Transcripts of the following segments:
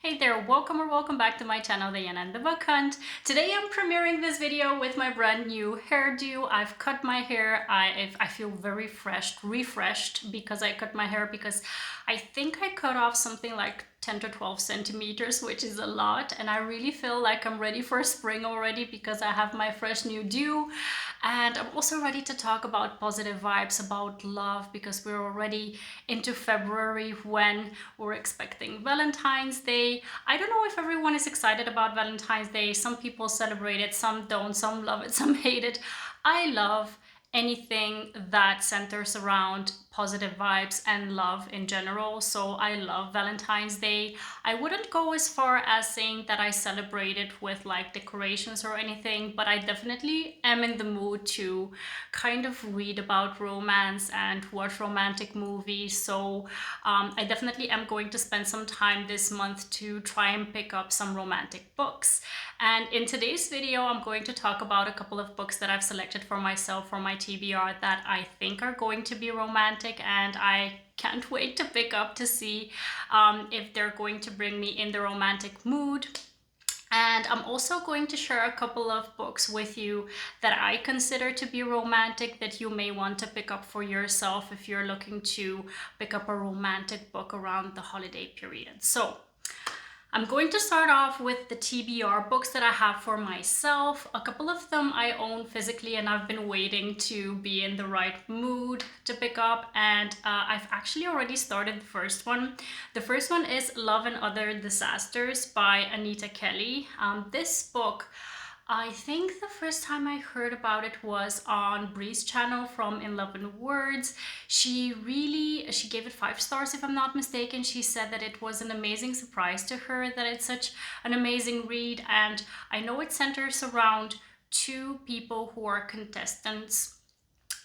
Hey there, welcome or welcome back to my channel, Diana and the Book Hunt. Today I'm premiering this video with my brand new hairdo. I've cut my hair. I feel very refreshed because I cut my hair because I think I cut off something like 10 to 12 centimeters, which is a lot, and I really feel like I'm ready for spring already because I have my fresh new do. And I'm also ready to talk about positive vibes, about love, because we're already into February when we're expecting Valentine's Day. I don't know if everyone is excited about Valentine's Day. Some people celebrate it, some don't, some love it, some hate it. I love anything that centers around positive vibes and love in general. So I love Valentine's Day. I wouldn't go as far as saying that I celebrate it with like decorations or anything, but I definitely am in the mood to kind of read about romance and watch romantic movies. So I definitely am going to spend some time this month to try and pick up some romantic books. And in today's video, I'm going to talk about a couple of books that I've selected for myself for my TBR that I think are going to be romantic, and I can't wait to pick up to see if they're going to bring me in the romantic mood. And I'm also going to share a couple of books with you that I consider to be romantic that you may want to pick up for yourself if you're looking to pick up a romantic book around the holiday period. So I'm going to start off with the TBR books that I have for myself. A couple of them I own physically and I've been waiting to be in the right mood to pick up, and I've actually already started the first one. The first one is Love and Other Disasters by Anita Kelly. This book, I think the first time I heard about it was on Bree's channel from In Love and Words. She gave it 5 stars if I'm not mistaken. She said that it was an amazing surprise to her, that it's such an amazing read. And I know it centers around 2 people who are contestants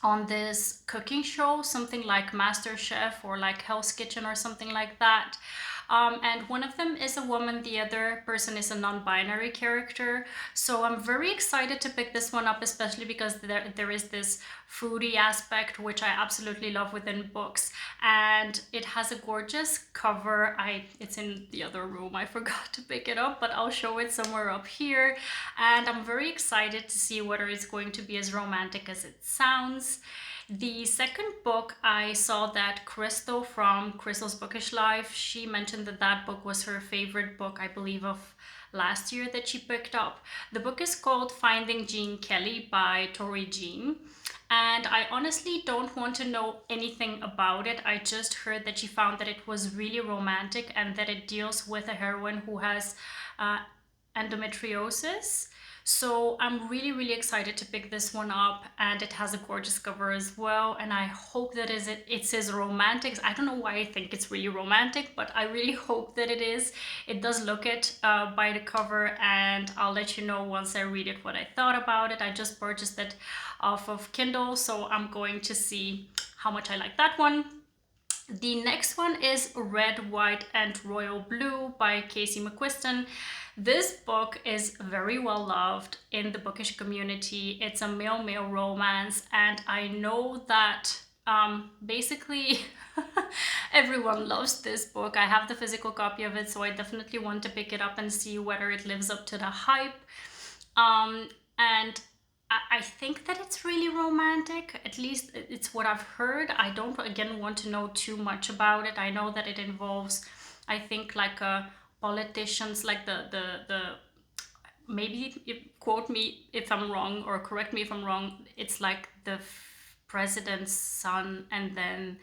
on this cooking show, something like Master Chef or like Hell's Kitchen or something like that. And one of them is a woman, the other person is a non-binary character. So I'm very excited to pick this one up, especially because there is this foodie aspect, which I absolutely love within books. And it has a gorgeous cover. It's in the other room, I forgot to pick it up, but I'll show it somewhere up here. And I'm very excited to see whether it's going to be as romantic as it sounds. The second book, I saw that Crystal from Crystal's Bookish Life, she mentioned that that book was her favorite book, I believe, of last year that she picked up. The book is called Finding Jean Kelly by Torrie Jean. And I honestly don't want to know anything about it. I just heard that she found that it was really romantic and that it deals with a heroine who has endometriosis. So I'm really excited to pick this one up, and it has a gorgeous cover as well, and I hope that it's as romantic. I don't know why I think it's really romantic, but I really hope that it is. It does look it by the cover, and I'll let you know once I read it what I thought about it. I just purchased it off of Kindle, so I'm going to see how much I like that one. The next one is Red, White and Royal Blue by Casey Mcquiston. This book is very well loved in the bookish community. It's a male-male romance, and I know that basically everyone loves this book. I have the physical copy of it, so I definitely want to pick it up and see whether it lives up to the hype. And I think that it's really romantic, at least it's what I've heard. I don't, again, want to know too much about it. I know that it involves, I think, like politicians, like the maybe, quote me if I'm wrong or correct me if I'm wrong, it's like the president's son and then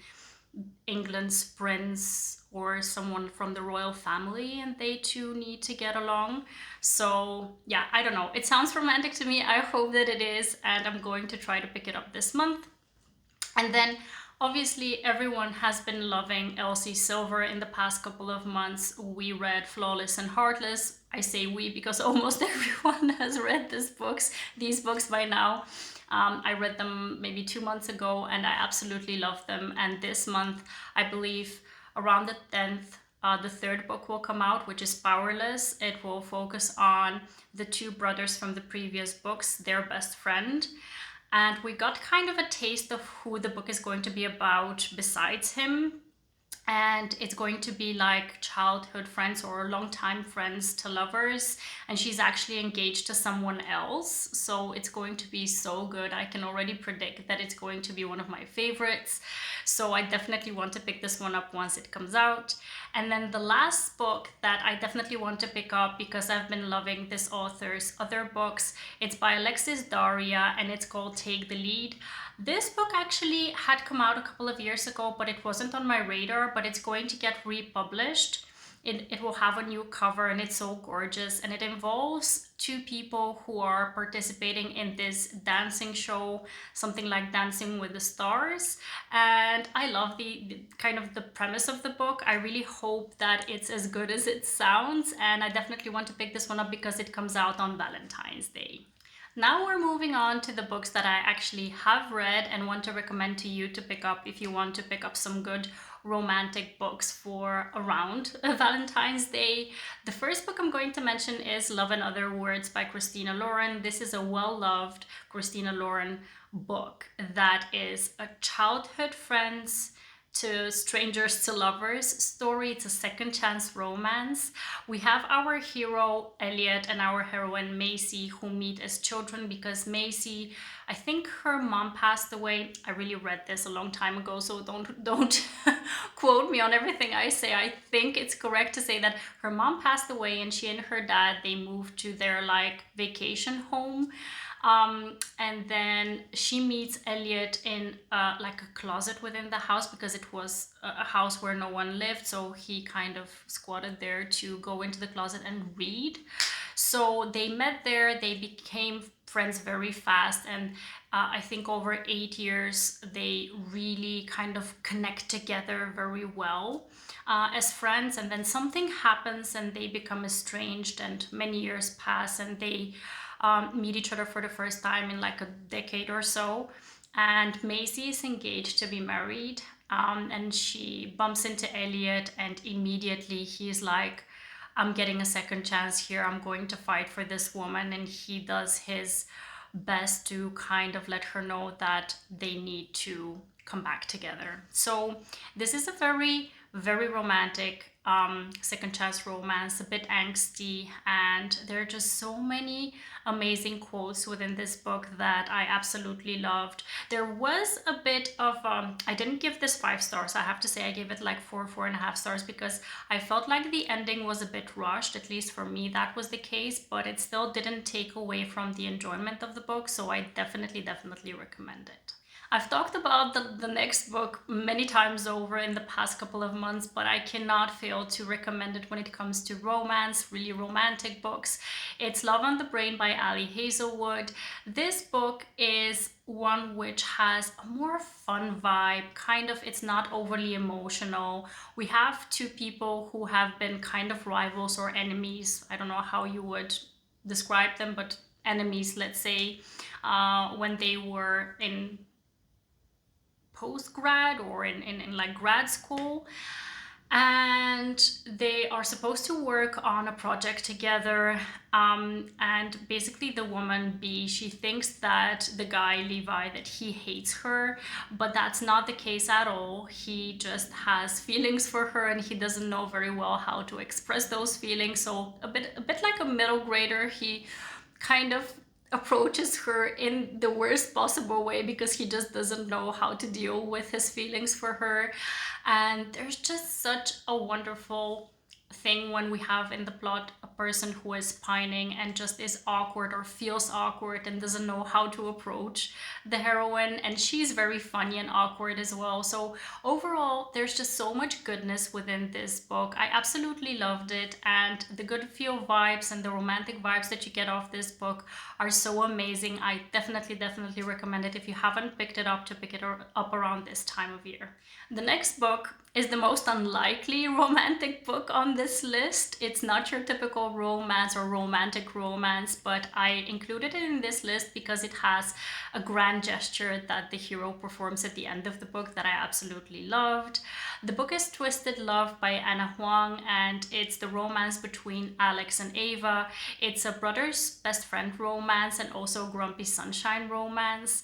England's prince or someone from the royal family, and they two need to get along. So yeah, I don't know, it sounds romantic to me. I hope that it is, and I'm going to try to pick it up this month. And then obviously everyone has been loving Elsie Silver in the past couple of months. We read Flawless and Heartless. I say we because almost everyone has read these books by now. I read them maybe 2 months ago and I absolutely love them. And this month, I believe around the 10th, the third book will come out, which is Powerless. It will focus on the 2 brothers from the previous books, their best friend. And we got kind of a taste of who the book is going to be about besides him. and it's going to be like childhood friends or longtime friends to lovers, and she's actually engaged to someone else, so it's going to be so good. I can already predict that it's going to be one of my favorites, so I definitely want to pick this one up once it comes out. And then the last book that I definitely want to pick up, because I've been loving this author's other books, it's by Alexis, Daria, and it's called Take the Lead. This book actually had come out a couple of years ago, but it wasn't on my radar, but it's going to get republished. It will have a new cover, and it's so gorgeous, and it involves two people who are participating in this dancing show, something like Dancing with the Stars. And I love the kind of the premise of the book. I really hope that it's as good as it sounds, and I definitely want to pick this one up because it comes out on Valentine's Day. Now we're moving on to the books that I actually have read and want to recommend to you to pick up if you want to pick up some good romantic books for around Valentine's Day. The first book I'm going to mention is Love and Other Words by Christina Lauren. This is a well-loved Christina Lauren book that is a childhood friends to strangers to lovers story. It's a second chance romance. We have our hero Elliot and our heroine Macy, who meet as children because Macy, I think her mom passed away. I really read this a long time ago, so don't quote me on everything I say. I think it's correct to say that her mom passed away, and she and her dad, they moved to their like vacation home. And then she meets Elliot in like a closet within the house, because it was a house where no one lived, so he kind of squatted there to go into the closet and read. So they met there, they became friends very fast, and I think over 8 years they really kind of connect together very well as friends. And then something happens and they become estranged, and many years pass, and they meet each other for the first time in like a decade or so. And Macy is engaged to be married, and she bumps into Elliot, and immediately he's like, I'm getting a second chance here, I'm going to fight for this woman. And he does his best to kind of let her know that they need to come back together. So this is a very, very romantic second chance romance, a bit angsty, and there are just so many amazing quotes within this book that I absolutely loved. There was a bit of I didn't give this 5 stars. I have to say I gave it like 4.5 stars, because I felt like the ending was a bit rushed. At least for me that was the case, but it still didn't take away from the enjoyment of the book, so I definitely recommend it. I've talked about the next book many times over in the past couple of months, but I cannot fail to recommend it when it comes to romance, really romantic books. It's Love on the Brain by Ali Hazelwood. This book is one which has a more fun vibe, kind of, it's not overly emotional. We have two people who have been kind of rivals or enemies. I don't know how you would describe them, but enemies, let's say, when they were in post-grad or in like grad school, and they are supposed to work on a project together, and basically the woman B, she thinks that the guy Levi, that he hates her, but that's not the case at all. He just has feelings for her, and he doesn't know very well how to express those feelings. So a bit like a middle grader, he kind of approaches her in the worst possible way, because he just doesn't know how to deal with his feelings for her. And there's just such a wonderful thing when we have in the plot a person who is pining and just is awkward or feels awkward and doesn't know how to approach the heroine, and she's very funny and awkward as well. So overall there's just so much goodness within this book. I absolutely loved it, and the good feel vibes and the romantic vibes that you get off this book are so amazing. I definitely recommend it if you haven't picked it up, to pick it up around this time of year. The next book is the most unlikely romantic book on this list. It's not your typical romance or romantic romance, but I included it in this list because it has a grand gesture that the hero performs at the end of the book that I absolutely loved. The book is Twisted Love by Anna Huang, and it's the romance between Alex and Ava. It's a brother's best friend romance and also grumpy sunshine romance.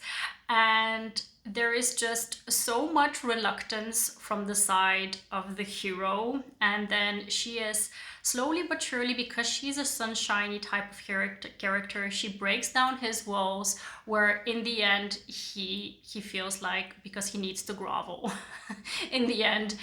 And there is just so much reluctance from the side of the hero, and then she is slowly but surely, because she's a sunshiny type of character, she breaks down his walls, where in the end he feels like, because he needs to grovel, in the end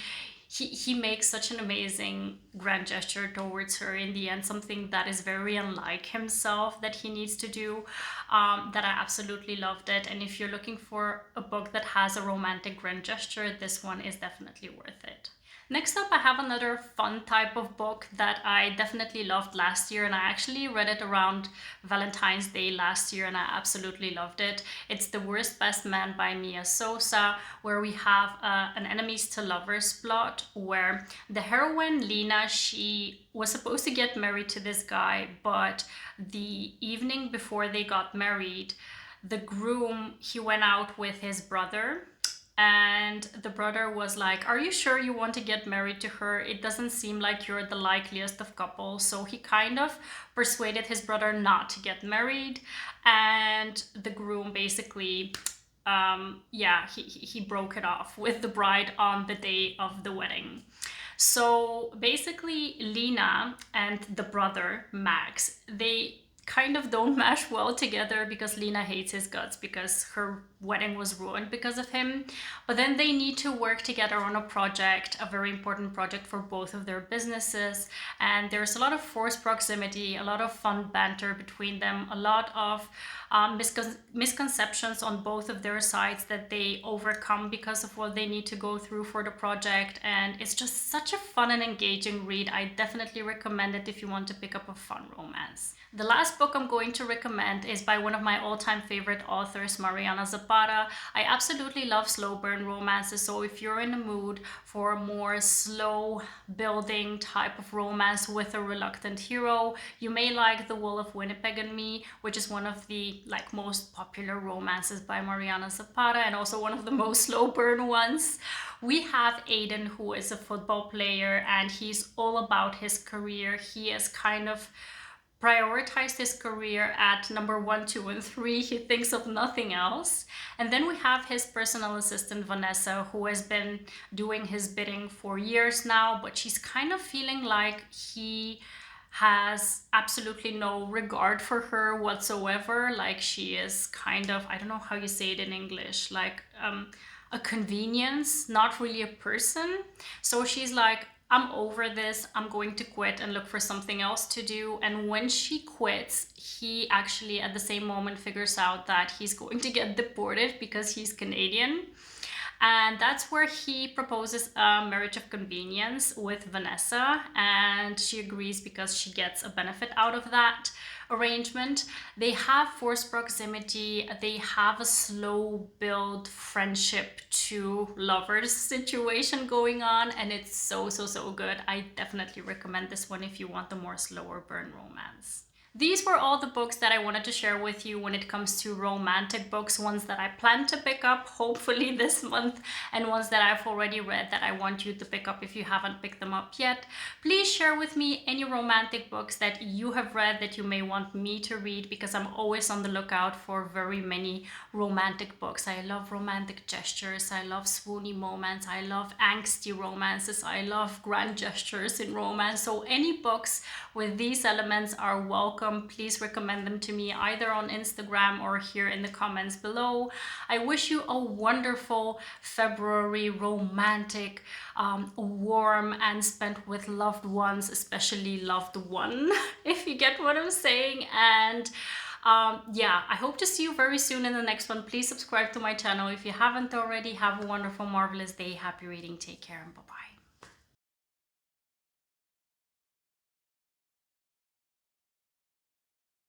he makes such an amazing grand gesture towards her in the end, something that is very unlike himself that he needs to do, that I absolutely loved it. And if you're looking for a book that has a romantic grand gesture, this one is definitely worth it. Next up, I have another fun type of book that I definitely loved last year, and I actually read it around Valentine's Day last year and I absolutely loved it. It's The Worst Best Man by Mia Sosa, where we have an enemies to lovers plot where the heroine Lena, she was supposed to get married to this guy, but the evening before they got married, the groom, he went out with his brother, and the brother was like, are you sure you want to get married to her? It doesn't seem like you're the likeliest of couples. So he kind of persuaded his brother not to get married, and the groom basically he broke it off with the bride on the day of the wedding. So basically Lena and the brother Max, they kind of don't mesh well together, because Lena hates his guts because her wedding was ruined because of him. But then they need to work together on a project, a very important project for both of their businesses, and there's a lot of forced proximity, a lot of fun banter between them, a lot of misconceptions on both of their sides that they overcome because of what they need to go through for the project. And it's just such a fun and engaging read. I definitely recommend it if you want to pick up a fun romance. The last book I'm going to recommend is by one of my all-time favorite authors, Mariana Zapata. I absolutely love slow burn romances, so if you're in the mood for a more slow building type of romance with a reluctant hero, you may like The Wolf of Winnipeg and Me, which is one of the most popular romances by Mariana Zapata, and also one of the most slow burn ones. We have Aiden, who is a football player, and he's all about his career. He is kind of prioritized his career at number 1, 2, and 3. He thinks of nothing else. And then we have his personal assistant Vanessa, who has been doing his bidding for years now, but she's kind of feeling like he has absolutely no regard for her whatsoever. Like, she is kind of, I don't know how you say it in English, like a convenience, not really a person. So she's like, I'm over this, I'm going to quit and look for something else to do. And when she quits, he actually at the same moment figures out that he's going to get deported because he's Canadian. And that's where he proposes a marriage of convenience with Vanessa, and she agrees because she gets a benefit out of that arrangement. They have forced proximity, they have a slow build friendship to lovers situation going on, and it's so good. I definitely recommend this one if you want the more slower burn romance. These were all the books that I wanted to share with you when it comes to romantic books, ones that I plan to pick up hopefully this month, and ones that I've already read that I want you to pick up if you haven't picked them up yet. Please share with me any romantic books that you have read that you may want me to read, because I'm always on the lookout for very many romantic books. I love romantic gestures, I love swoony moments, I love angsty romances, I love grand gestures in romance. So any books with these elements are welcome. Please recommend them to me either on Instagram or here in the comments below. I wish you a wonderful February, romantic, warm, and spent with loved ones, especially loved one, if you get what I'm saying. And yeah, I hope to see you very soon in the next one. Please subscribe to my channel if you haven't already. Have a wonderful, marvelous day. Happy reading. Take care, and bye-bye.